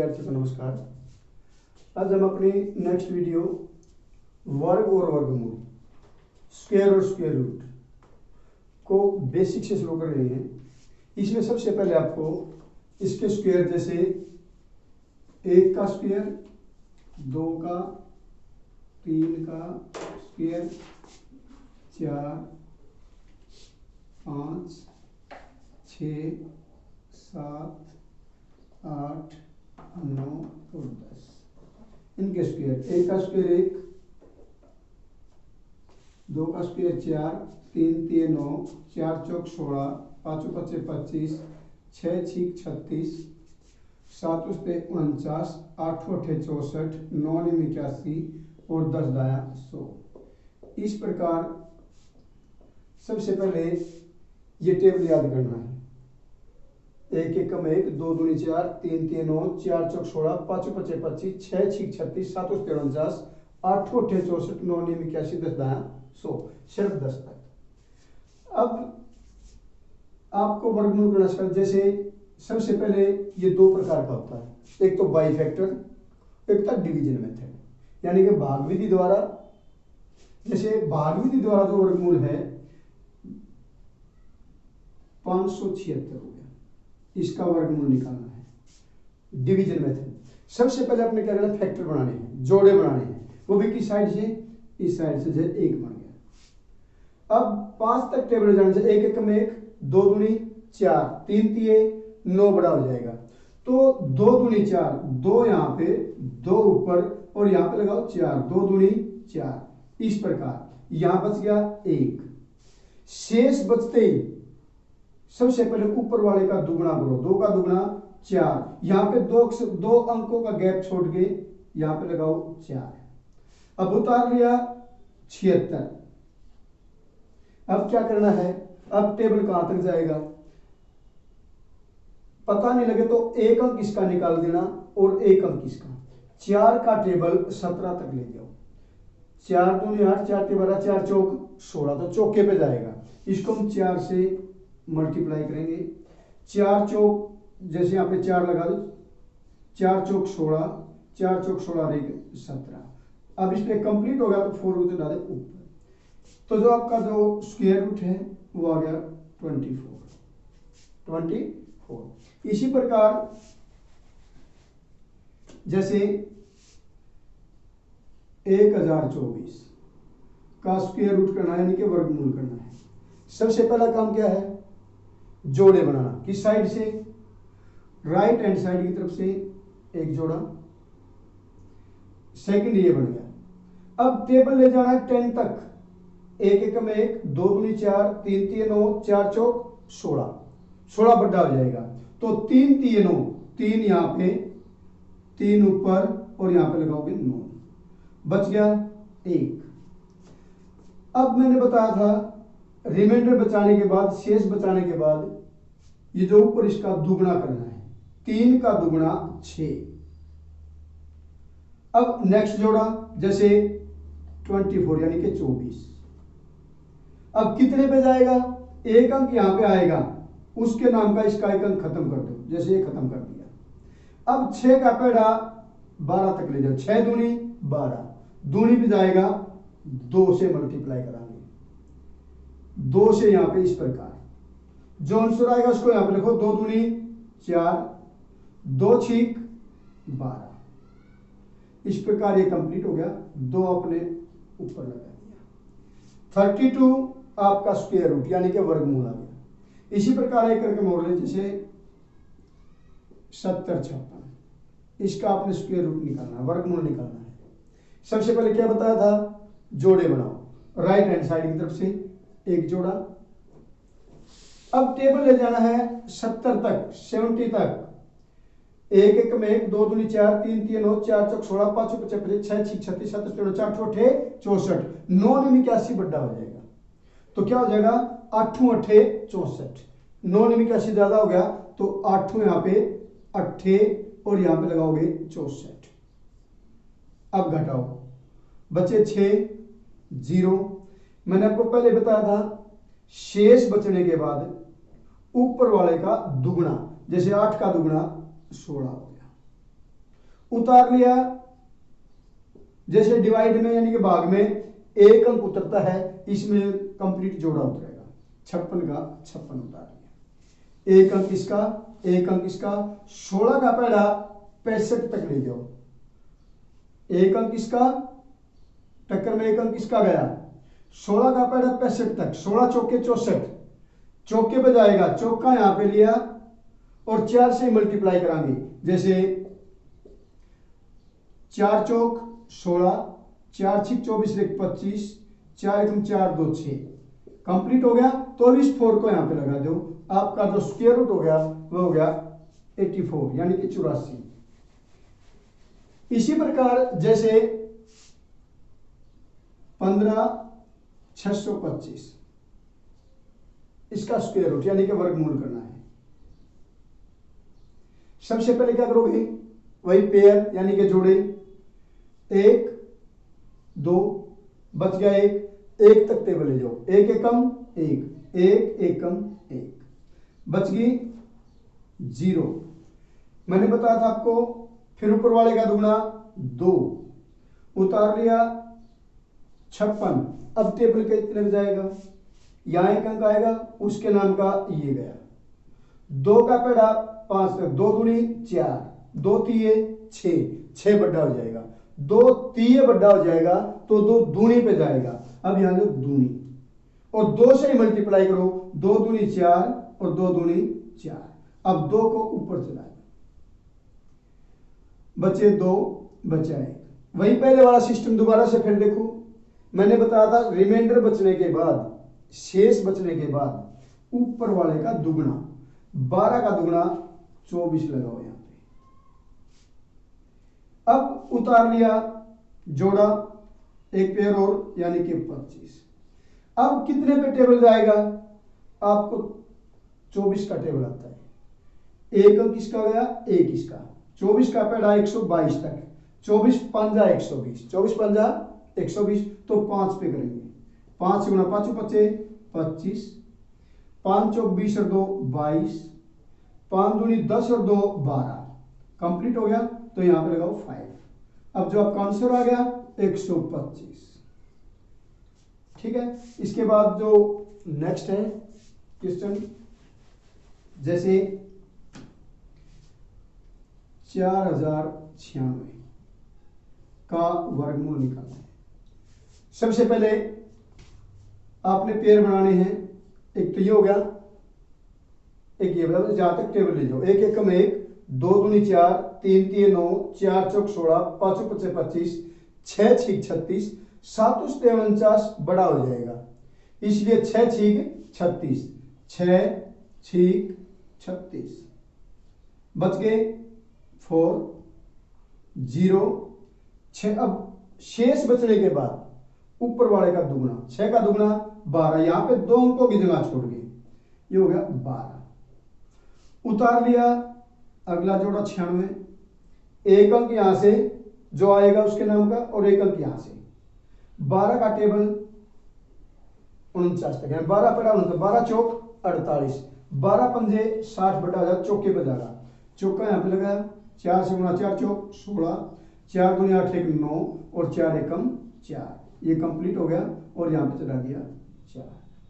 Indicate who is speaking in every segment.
Speaker 1: विद्यार्थियों को नमस्कार। आज हम अपनी नेक्स्ट वीडियो वर्ग और वर्गमूल, स्क्वायर और स्क्वायर रूट को बेसिक से शुरू कर रहे हैं। इसमें सबसे पहले आपको इसके स्क्वायर जैसे 1 का स्क्वायर, 2 का, 3 का स्क्वायर, 4, 5, 6, 7, 8, 9 और 10 इनके स्क्वायर। 1 का स्क्वायर 1, 2 का स्क्वायर 4, 3 3 9, 4 चौक 16, 5 5 25, 6 6 36, 7 49, 8 8 64, 9 81 और 10 दाया 100। इस प्रकार सबसे पहले ये टेबल याद करना है। 1 1 कम 1, 2 दूनी 4, 3 3 9, 4 चौक 16, 5 5 25, 6 6 36, 7 49, 8 8 64, 9 81, 10 दाया 100, सिर्फ 10 तक। अब आपको वर्गमूल करना सिखाया। जैसे सबसे पहले ये 2 प्रकार का होता है, एक तो बाई फैक्टर, एक था डिवीजन मेथड, यानी कि भाग विधि द्वारा। जैसे भाग विधि द्वारा जो वर्गमूल है 576 हो गया, इसका वर्गमूल निकालना है। डिवीजन मेथड सबसे पहले अपने क्या करना, फैक्टर बनाने हैं, जोड़े बनाने हैं, वो भी किस साइड से, इस साइड से। जैसे 1 बन गया। अब 5 तक टेबल जाने से 1 1 में 1, 2 दूनी 4, 3 3 9 बड़ा हो जाएगा। तो 2 दूनी 4, 2 यहाँ पे, 2 ऊपर और यहाँ पे लगाओ 4, 2 दूनी 4। इस प्रकार यहाँ बच गया 1। शेष बचते ही सबसे पहले ऊपर वाले का दुगुना करो, 2 का दुगुना 4, यहाँ पे 2 अंकों का गैप छोड़ के यहाँ पे लगाओ 4। अब उतार लिया 76। अब क्या करना है, अब टेबल कहां तक जाएगा पता नहीं लगे तो 1 अंक इसका निकाल देना और 1 अंक इसका। 4 का टेबल 17 तक ले जाओ। 4 दूनी 8, 4 के 12, 4 चौक 16, तो चौके पे जाएगा। इसको हम 4 से मल्टीप्लाई करेंगे। 4 चौक, जैसे यहाँ पे 4 लगा दो, 4 चौक 16, 4 चौक 16 17। अब इस पे कंप्लीट हो गया तो 4 को डाले ऊपर, तो जो आपका जो स्क्वायर रूट है वो आ गया 24। इसी प्रकार जैसे 1024 का स्क्वायर रूट करना है, यानी कि वर्गमूल करना है। सबसे पहला काम क्या है, जोड़े बनाना। किस साइड से, राइट हैंड साइड की तरफ से एक जोड़ा। सेकंड ये बन गया। अब टेबल ले जाना है 10 तक। 1 1 में 1, 2 दूनी 4, 3 3 9, 4 चौक 16, 16 बड़ा हो जाएगा। तो 3 3 9, 3 यहाँ पे, 3 ऊपर और यहाँ पे लगाओगे 9, बच गया 1। अब मैंने बताया था रिमाइंडर बचाने के बाद, शेष बचाने के बाद ये जो ऊपर इसका दुगुना करना है। 3 का दुगुना 6। अब नेक्स्ट जोड़ा जैसे 24 यानी कि 24। अब कितने पे जाएगा, 1 अंक यहां पे आएगा, उसके नाम का इसका 1 अंक खत्म कर दो। जैसे ये खत्म कर दिया। अब 6 का पेड़ा 12 तक ले जाओ। 6 दूनी 12, दूनी पे जाएगा 2 से मल्टीप्लाई कराएंगे, 2 से यहां पे। इस प्रकार जो आंसर आएगा उसको यहां पे लिखो, 2 दूनी 4, 2 6 12। इस प्रकार ये कंप्लीट हो गया। 2 अपने ऊपर लगा दिया। 32 आपका स्क्वायर रूट यानी कि वर्गमूल आ गया। इसी प्रकार एक करके मोड़ ले, जैसे 70 56, इसका आपने स्क्वायर रूट निकालना है, वर्गमूल निकालना है। सबसे पहले क्या बताया था, जोड़े बनाओ। राइट हैंड साइड की तरफ से एक जोड़ा। अब टेबल ले जाना है 70 तक, 70 तक। 1 1 में 1, 2 दूनी 4, 3 3 9, 4 चौक 16, 5 5 25, 6 6 36, 7 4 4 64, 9 81 बड़ा हो जाएगा। तो क्या हो जाएगा, 8 8 64। 9 81 ज्यादा हो गया तो 8 यहाँ पे 8 और यहाँ पे लगाओगे 64। अब घटाओ, बचे 6 0। मैंने आपको पहले बताया था शेष बचने के बाद ऊपर वाले का दुगुना, जैसे 8 का दुगुना 16 हो गया। उतार लिया, जैसे डिवाइड में यानी कि भाग में एक अंक उतरता है, इसमें कंप्लीट जोड़ा उतरेगा। 56 का 56 उतार लिया, एक अंक इसका, एक अंक इसका। 16 का पैड़ा 65 तक ले जाओ, एक अंक इसका, टक्कर में एक अंक इसका गया। 16 का पैड़ा 65 तक, 16 चौके 64, चौके पे जाएगा, चौका यहां पे लिया और 4 से मल्टीप्लाई करांगे। जैसे 4 चौक 16, 4 छिक 24 एक 25, 4 एकम 4 2 6, कंप्लीट हो गया। तो इस 4 को यहां पे लगा दो, आपका जो स्क्वायर रूट हो गया वो हो गया 84 यानी कि 84। इसी प्रकार जैसे 15,625, इसका स्क्वायर रूट यानी कि वर्गमूल करना है। सबसे पहले क्या करोगे, वही पेयर यानी कि जोड़े, 1 2 बच गया, एक तक टेबल ले जाओ, एक एकम 1, एक एकम 1, बच गई 0। मैंने बताया था आपको, फिर ऊपर वाले का दुगना 2, उतार लिया 56। अब टेबल के इतने में जाएगा, यहां एक अंक आएगा, उसके नाम का ये गया। 2 का पेड़ा 5 तक, 2 दूनी 4, 2 तीये 6, 6 बड़ा हो जाएगा। 2 तीये बड़ा हो जाएगा तो 2 दूनी पे जाएगा। अब यहां जो दूनी और 2 से ही मल्टीप्लाई करो, 2 दूनी 4 और 2 दूनी 4। अब 2 को ऊपर चलाएगा, बचे 2, बचा 1। वही पहले वाला सिस्टम दोबारा से फिर देखो। मैंने बताया था रिमाइंडर बचने के बाद, शेष बचने के बाद ऊपर वाले का दुगना, 12 का दुगना 24 लगाओ यहां पे। अब उतार लिया, जोड़ा एक पेयर और यानी कि 25। अब कितने पे टेबल जाएगा, आपको 24 का टेबल आता है, एक अंक किसका गया, एक इसका। 24 का पेड़ा 122 तक, 24 पंजा 120, 24 पंजा 120, तो 5 पे करेंगे। 5 गुना 5 पचे 25, 5 चौक 20 और 2 22, 5 दूनी 10 और 2 12, कंप्लीट हो गया। तो यहां पे लगाओ 5। अब जो आपका आंसर आ गया 125। ठीक है। इसके बाद जो नेक्स्ट है क्वेश्चन, जैसे 4096 का वर्गमूल निकालना है। सबसे पहले आपने पेयर बनाने हैं, एक तो ये हो गया, एक ये बराबर, जहां तक टेबल ले जाओ, एक एकम 1, 2 दूनी 4, 3 तीये 9, 4 चौक 16, 5 पचे 25, 6 छीक 36, 7 उस्ते 49 बड़ा हो जाएगा, इसलिए 6 छीक 36, 6 छीक 36, बच गए 4 0 6। अब शेष बचने के बाद ऊपर वाले का दुगना, 6 का दुगना 12, यहां पे 2 अंकों की जगह छोड़ गए, ये हो गया 12। उतार लिया, अगला जोड़ा 96, एक अंक यहां से जो आएगा उसके नाम का और एक अंक यहां से। 12 का टेबल 49 तक है, 12 पड़ा 12 चौक 48, 12 पंजे 60 बटा जा, चौके पे जाएगा, चौका यहां पे लगाया, 4 से गुना 4 चौक 16, 4 दूनी 8 एक 9 और 4 एकम 4, ये कंप्लीट हो गया और यहां पे चला गया 4।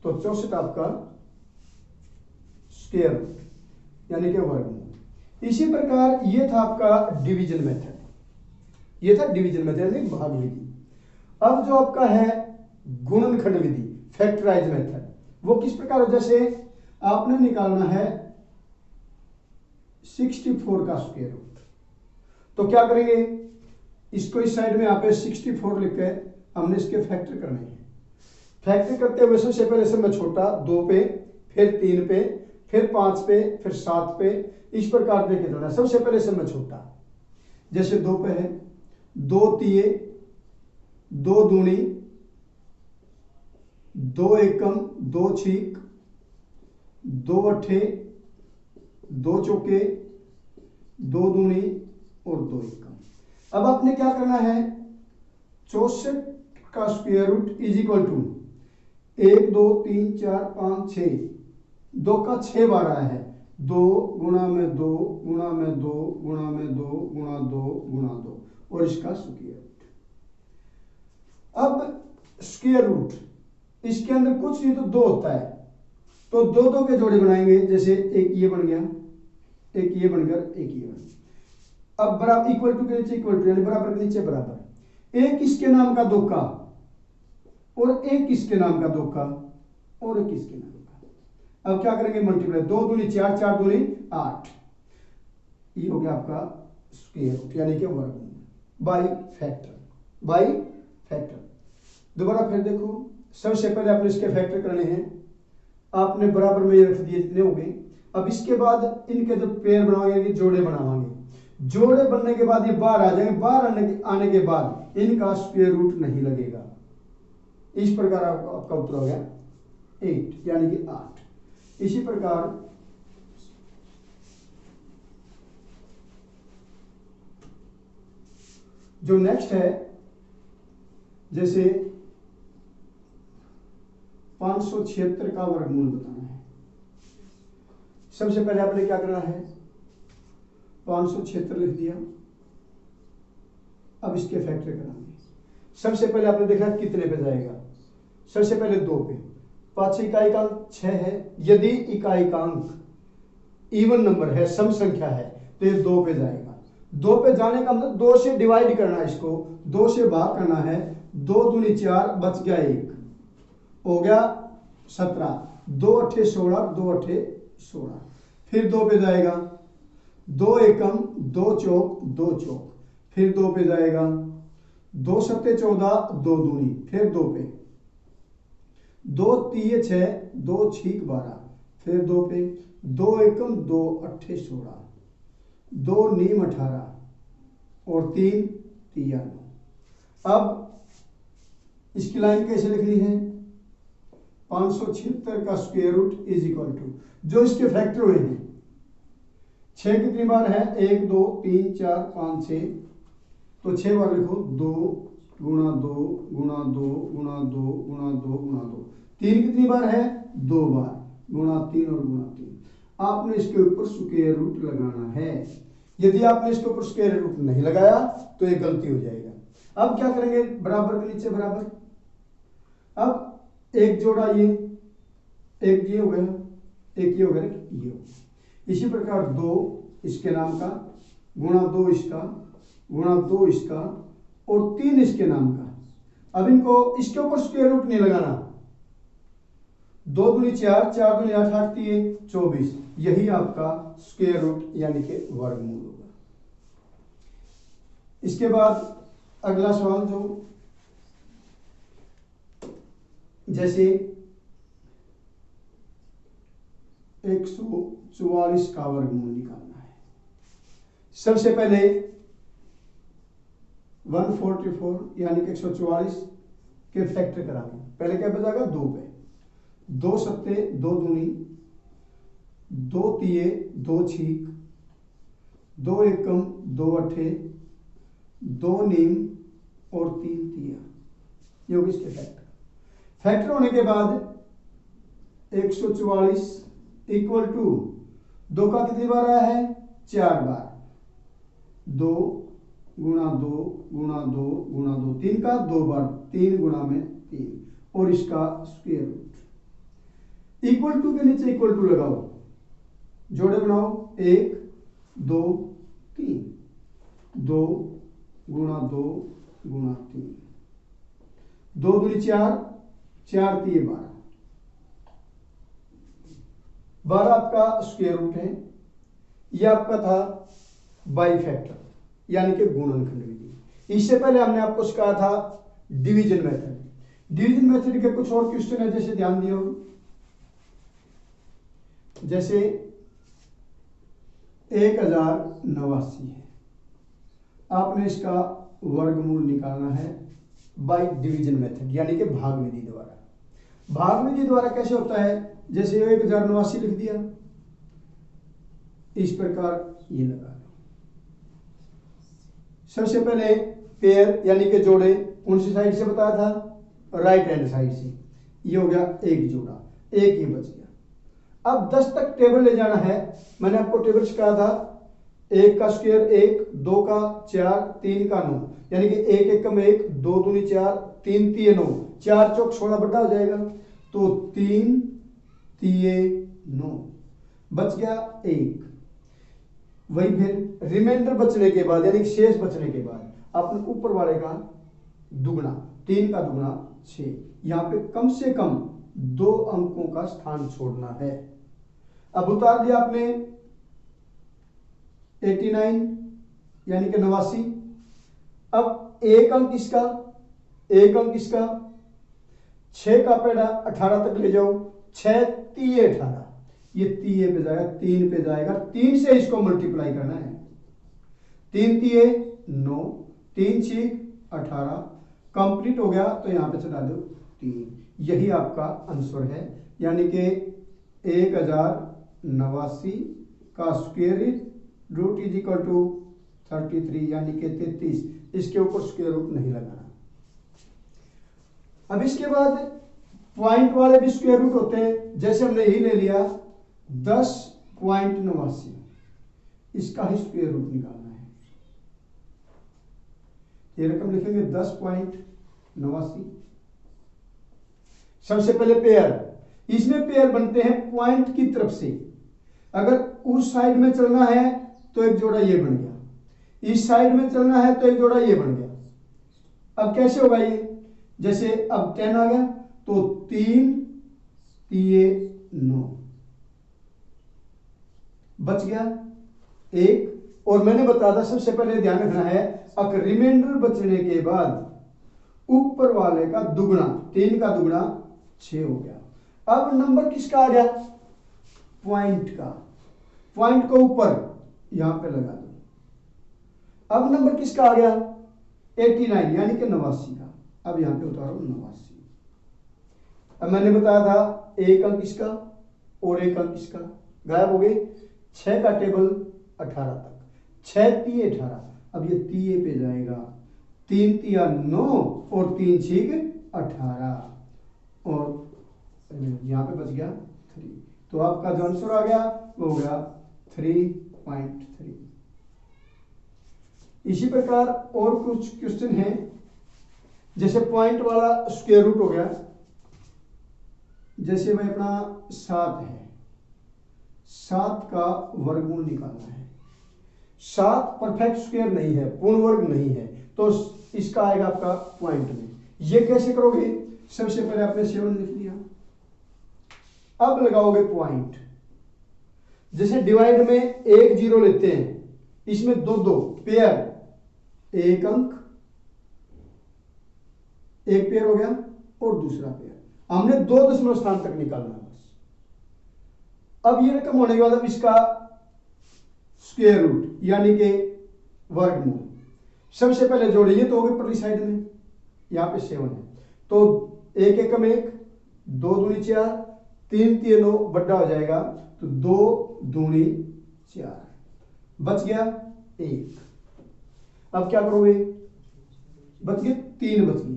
Speaker 1: तो 64 आपका स्क्वायर रूट यानी कि वर्गमूल। इसी प्रकार ये था आपका डिवीजन मेथड, ये था डिवीजन मेथड यानी भाग विधि। अब जो आपका है गुणनखंड विधि, फैक्टराइज मेथड, वो किस प्रकार हो, जैसे आपने निकालना है 64 का स्क्वायर रूट, तो क्या करेंगे, इसको इस साइड में यहाँ पे 64 लिख के हमने इसके फैक्टर करने हैं। फैक्टर करते हुए सबसे पहले सब में छोटा 2 पे, फिर 3 पे, फिर 5 पे, फिर 7 पे, इस प्रकार लेके जाना। सबसे पहले सब में छोटा, जैसे 2 पे है, 2 तीये 2 दूनी 2 एकम 2 छीक 2 अट्ठे 2 चौके 2 दूनी और 2 एकम। अब आपने क्या करना है, 64 का square root is equal to 1 2 3 4 5 6, 2 का 6 बार आया है, 2 गुणा में 2 गुणा में 2 गुणा में 2 गुणा 2 गुणा 2 और इसका स्क्वायर रूट। अब स्क्वायर रूट इसके अंदर कुछ नहीं तो 2 होता है, तो 2 2 के जोड़े बनाएंगे। जैसे एक ये बन गया, एक ये बनकर एक ये बन गया। अब बराबर इक्वल टू के नीचे इक्वल टू यानी बराबर के नीचे बराबर। एक इसके नाम का 2 का और एक इसके नाम का 2 का और एक इसके नाम का। अब क्या करेंगे मल्टीप्लाई, 2 दूनी 4 4 दूनी 8, ये हो गया आपका स्क्वायर रूट यानी कि वर्गमूल बाई फैक्टर, बाई फैक्टर। दोबारा फिर देखो, सबसे पहले आपने इसके फैक्टर करने हैं, आपने बराबर में ये रख दिए जितने हो गए। अब इसके बाद इनके जब पेयर बनाओगे जोड़े बनावांगे, जोड़े बनने के बाद ये बाहर आ जाएंगे, बाहर आने के बाद इनका स्क्वायर रूट नहीं लगेगा। इस प्रकार आपका उत्तर हो गया 8 यानी कि 8। इसी प्रकार जो नेक्स्ट है, जैसे 576 का वर्गमूल बताना है। सबसे पहले आपने क्या करना है, 576 लिख दिया। अब इसके फैक्टर कराएंगे। सबसे पहले आपने देखा कितने पे जाएगा, सबसे पहले 2 पे। 5 इकाइकांक 6 है, यदि इकाइकांक इवन नंबर है, सम संख्या है, तो ये 2 पे जाएगा। 2 पे जाने का मतलब 2 से डिवाइड करना है, इसको 2 से भाग करना है। 2 दूनी 4, बच गया 1, हो गया 17। 2 अट्ठे 16, 2 अट्ठे 16। फिर 2 पे जाएगा, 2 एकम 2 चौक 2 चौक। फिर 2 पे जाएगा, 2 सत्ते 14, 2 दूनी। फिर 2 पे, 2 तीये 6, 2 छीक 12। फिर 2 पे, 2 एकम 2 अट्ठे 16, 2 नीम 18 और 3 तिया 9। अब इसकी लाइन कैसे लिखनी है, 576 का square root is equal to जो इसके फैक्टर हुए हैं। 6 कितनी बार है, 1 2 3 4 5 6, तो 6 बार लिखो, 2 गुणा 2 गुणा 2 गुणा 2 गुणा 2 गुणा 2। 3 कितनी बार है, 2 बार, गुणा 3 और गुणा 3। आपने इसके ऊपर स्क्वायर रूट लगाना है। यदि आपने इसके ऊपर स्क्वायर रूट नहीं लगाया तो ये गलती हो जाएगा। अब क्या करेंगे, बराबर के नीचे बराबर। अब एक जोड़ा ये, एक ये हो गया, एक ये हो गया, ये हो। इसी प्रकार 2 इसके नाम का, गुणा 2 इसका, गुणा 2 इसका और 3 इसके नाम का। अब इनको इसके ऊपर स्क्वायर रूट नहीं लगाना। 2 दूनी 4, 4 दूनी 8, 8 तिये 24। यही आपका स्क्वायर रूट यानी कि वर्गमूल होगा। इसके बाद अगला सवाल, जो जैसे 144 का वर्गमूल निकालना है। सबसे पहले 144 यानी कि 144 के फैक्टर कराने। पहले क्या बचेगा, 2 पे, 2 सत्ते 2 दूनी, 2 तिये 2 छीक, 2 एकम 2 अट्ठे, 2 नीम और 3 तिया। ये होगी इसके फैक्टर। फैक्टर होने के बाद 144 इक्वल टू 2 का कितनी बार आया है, 4 बार। 2 गुणा 2 गुणा 2 गुणा 2, 3 का 2 बार, 3 गुणा में 3 और इसका स्क्वायर रूट। इक्वल टू के नीचे इक्वल टू लगाओ, जोड़े बनाओ, 1 2 3, 2 गुणा 2 गुणा 3, 2 दूनी 4, 4 तिये 12। 12 आपका स्क्वायर रूट है। यह आपका था बाई फैक्टर यानी कि गुणनखंड विधि। इससे पहले हमने आपको सिखाया था डिवीजन मेथड। डिवीजन मेथड के कुछ और क्वेश्चन है, जैसे ध्यान दियो, जैसे 1089 है, आपने इसका वर्गमूल निकालना है बाय डिवीजन मेथड यानी कि भाग विधि द्वारा। भाग विधि द्वारा कैसे होता है, जैसे 1089 लिख दिया, इस प्रकार ये लगा। सबसे पहले पेयर यानी कि जोड़े कौन सी साइड से बताया था, राइट हैंड साइड से। ये हो गया एक जोड़ा, एक ही बच गया। अब 10 तक टेबल ले जाना है। मैंने आपको टेबल सिखाया था, 1 का स्क्वायर 1, 2 का 4, 3 का 9, यानी कि 1 एकम 1, 2 दूनी 4, 3 तिये 9, 4 चौक 16 बटा हो जाएगा। तो 3 तिये 9 बच गया 1। वही फिर रिमाइंडर बचने के बाद यानी शेष बचने के बाद अपने ऊपर वाले का दुगना, 3 का दुगना 6, यहां पे कम से कम 2 अंकों का स्थान छोड़ना है। अब उतार दिया आपने 89 यानी कि 89। अब एक अंक इसका, एक अंक इसका, 6 का पेड़ा 18 तक ले जाओ, 6 तिये 18, ये तिये पे जाएगा, 3 पे जाएगा, 3 से इसको मल्टीप्लाई करना है। 3 तिये 9, 3 छीक 18, कंप्लीट हो गया तो यहां पे चला दो 3। यही आपका आंसर है, यानी कि 1089 का square root is equal to 33 यानी कि 33। इसके ऊपर स्क्वायर रूट नहीं लगाना। अब इसके बाद पॉइंट वाले भी स्क्वायर रूट होते हैं, जैसे हमने यही ले लिया 10.89, इसका ही स्क्वायर रूट निकालना है। ये रकम लिखेंगे 10.89। सबसे पहले पेयर, इसमें पेयर बनते हैं पॉइंट की तरफ से। अगर उस साइड में चलना है तो एक जोड़ा ये बन गया, इस साइड में चलना है तो एक जोड़ा ये बन गया। अब कैसे होगा ये, जैसे अब 10 आ गया तो 3 तिये 9 बच गया 1। और मैंने बताया था सबसे पहले ध्यान रखना है, अगर रिमाइंडर बचने के बाद ऊपर वाले का दुगना, 3 का दुगना 6 हो गया। अब नंबर किसका आ गया, पॉइंट का, पॉइंट को ऊपर यहां पे लगा दो। अब नंबर किसका आ गया 89 यानी कि 89 का, अब यहां पे उतारो 89। अब मैंने बताया था एक अंक इसका और एक अंक इसका गायब हो गए। 6 का टेबल 18 तक, 6 तिये 18, अब ये तिये पे जाएगा, 3 तिया 9 और 3 छीक 18 और यहां पे बच गया 3। तो आपका जो आंसर आ गया वो हो गया 3.3। इसी प्रकार और कुछ क्वेश्चन हैं, जैसे पॉइंट वाला स्क्वायर रूट हो गया। जैसे भाई अपना 7 है, 7 का वर्गमूल निकालना है। 7 परफेक्ट स्क्वायर नहीं है, पूर्ण वर्ग नहीं है, तो इसका आएगा आपका पॉइंट में। ये कैसे करोगे, सबसे पहले आपने 7 लिख लिया, अब लगाओगे पॉइंट। जैसे डिवाइड में 1 0 लेते हैं, इसमें 2 2 पेयर, एक अंक, एक पेयर हो गया और दूसरा पेयर, हमने 2 दशमलव स्थान तक निकालना बस। अब ये रकम होने के बाद अब इसका स्क्वायर रूट यानी कि वर्गमूल, सबसे पहले जोड़िए तो होगी परली साइड में, यहां पे 7 है तो 1 एकम 1, 2 दूनी 4, 3 तिये 9 बड़ा हो जाएगा, तो 2 दूनी 4 बच गया 1। अब क्या करोगे, बच गए 3, बच गए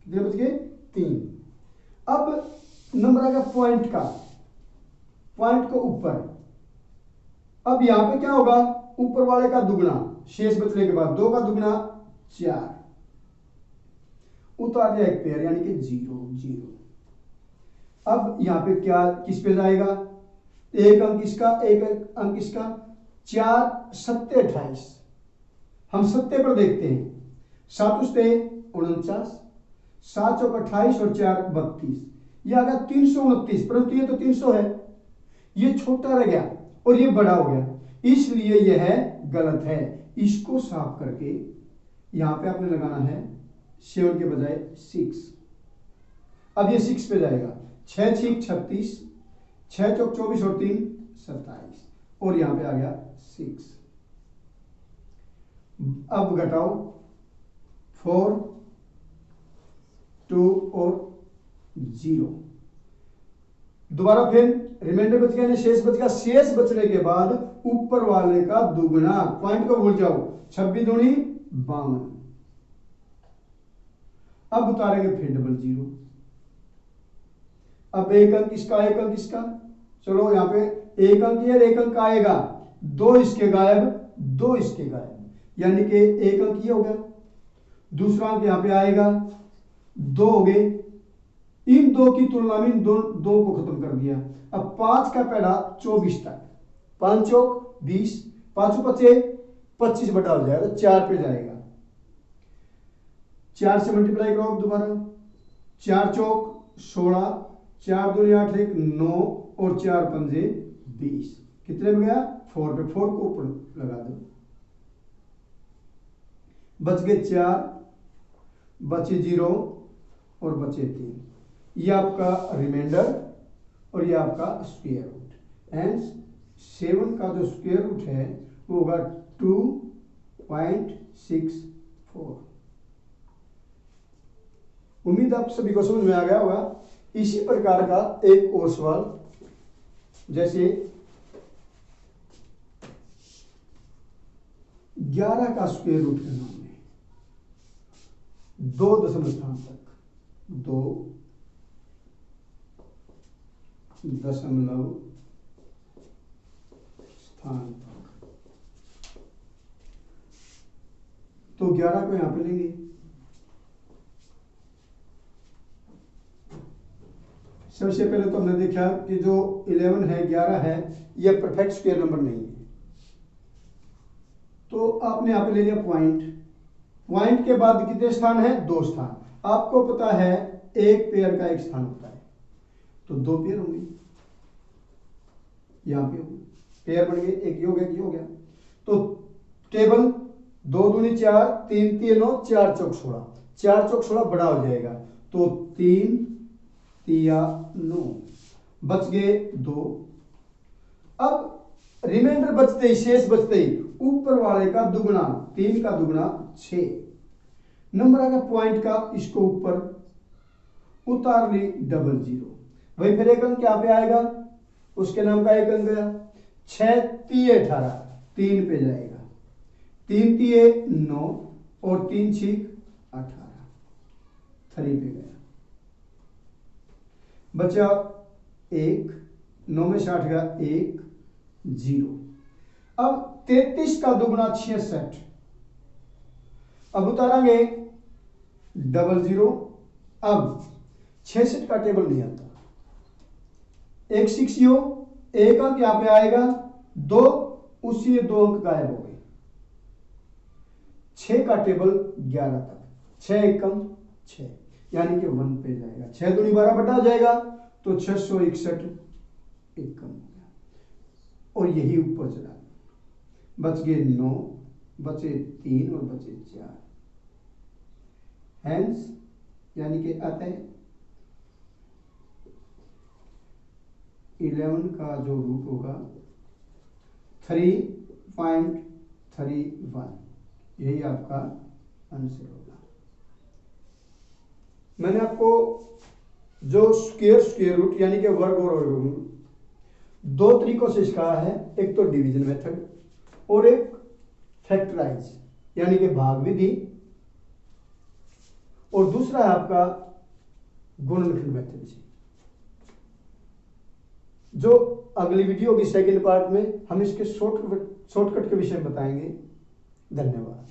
Speaker 1: कितने, बच गए 3। अब नंबर आ गया पॉइंट का, पॉइंट को ऊपर। अब यहां पे क्या होगा, ऊपर वाले का दुगना, शेष बचने के बाद 2 का दुगना 4, उतार दिया एक पेयर यानी कि 0 0। अब यहां पे क्या किस पे जाएगा, एक अंक इसका, एक अंक इसका, 4 सत्ते 28, हम सत्ते पर देखते हैं, 7 उस्ते 49, 7 चौक 28 और 4 32, ये आ गया 329, परंतु ये तो 300 है, ये छोटा रह गया और ये बड़ा हो गया, इसलिए यह गलत है। इसको साफ करके यहां पे आपने लगाना है 7 के बजाय 6। अब ये 6 पे जाएगा, 6 छीक 36, 6 चौक 24 और 3 27 और यहां पे आ गया 6। अब घटाओ 4 2 और 0, दोबारा फिर रिमाइंडर बच गया, शेष बच गया। शेष बचने के बाद ऊपर वाले का दुगना, पॉइंट को भूल जाओ, 26 दूनी 52। अब उतारेंगे फिर डबल 0। अब एक अंक इसका, एक अंक इसका, चलो यहाँ पे एक अंक है, एक अंक आएगा, दो इसके गायब, दो इसके गायब, यानी कि एक अंक ये हो गया, दूसरा अंक यहाँ पे आएगा, दो हो गए, इन दो की तुलना में इन दो को खत्म कर दिया। अब 5 का पहला 24 तक, 5 चौक 20, 5 पचे 25 बटा हो जाएगा, 4 पे जाएगा, 4 से मल्टीप्लाई करो अब दोबारा, 4 चौक 16, 4 दूनी 8 1 9 और 4 पंजे 20, कितने में गया 4 पे, 4 को ऊपर लगा दो, बच गए 4, बचे 0 और बचे 3, ये आपका रिमाइंडर और ये आपका स्क्वायर रूट। एंड 7 का जो स्क्वायर रूट है वो होगा 2.64। उम्मीद आप सभी को समझ में आ गया होगा। इसी प्रकार का एक और सवाल, जैसे 11 का स्क्वायर रूट करना है 2 दशमलव स्थान तक, 2 दशमलव स्थान तक, तो 11 को यहां पे लेंगे, सबसे पहले तो हमने देखा कि जो 11 है 11 है यह परफेक्ट स्क्वायर नंबर नहीं है, तो आपने यहां पे ले लिया पॉइंट, पॉइंट के बाद कितने स्थान है 2 स्थान, आपको पता है एक पेयर का एक स्थान होता है, तो 2 पेयर होंगे, यहां पे होंगे, पेयर बन गए, एक ये हो गया, ये हो गया, तो टेबल 2 दूनी 4, 3 3 9, 4 चौक 16, 4 चौक 16 बड़ा हो जाएगा, तो 3 तिया 9, बच गए 2। अब रिमाइंडर बचते ही, शेष बचते ही, ऊपर वाले का दुगना, 3 का दुगना 6 नंबर आ गया पॉइंट का, इसको ऊपर उतार ली 00, वही फिर एक अंक यहाँ पे आएगा, उसके नाम का एक अंक गया, 6 तिये 18, 3 पे जाएगा, 3 तिये 9 और 3 6 18, 3 पे गया, बचा 1, 9 में 60 गया 1 0। अब 33 का दुगना 66, अब उतारांगे 00, अब 66 का टेबल नहीं आता, एक 6 यो, एक अंक यहां पे आएगा, 2 उसी 2 अंक गायब हो गए, 6 का टेबल 11 तक, 6 एकम 6, यानी कि 1 पे जाएगा, 6 दूनी 12 बटा जाएगा, तो 661 एकम हो गया, और यही ऊपर चला, बच गए 9, बचे 3 और बचे 4, हैंस यानी कि अतः 11 का जो रूट होगा 3.31, यही आपका आंसर होगा। मैंने आपको जो स्क्वायर रूट यानी कि वर्ग और वर्गमूल 2 तरीकों से सिखाया है, एक तो डिवीजन मेथड और एक फैक्टराइज यानी कि भाग विधि, और दूसरा है आपका गुणनखंड मेथड से। जो अगली वीडियो की सेकंड पार्ट में हम इसके शॉर्टकट के विषय में बताएंगे। धन्यवाद।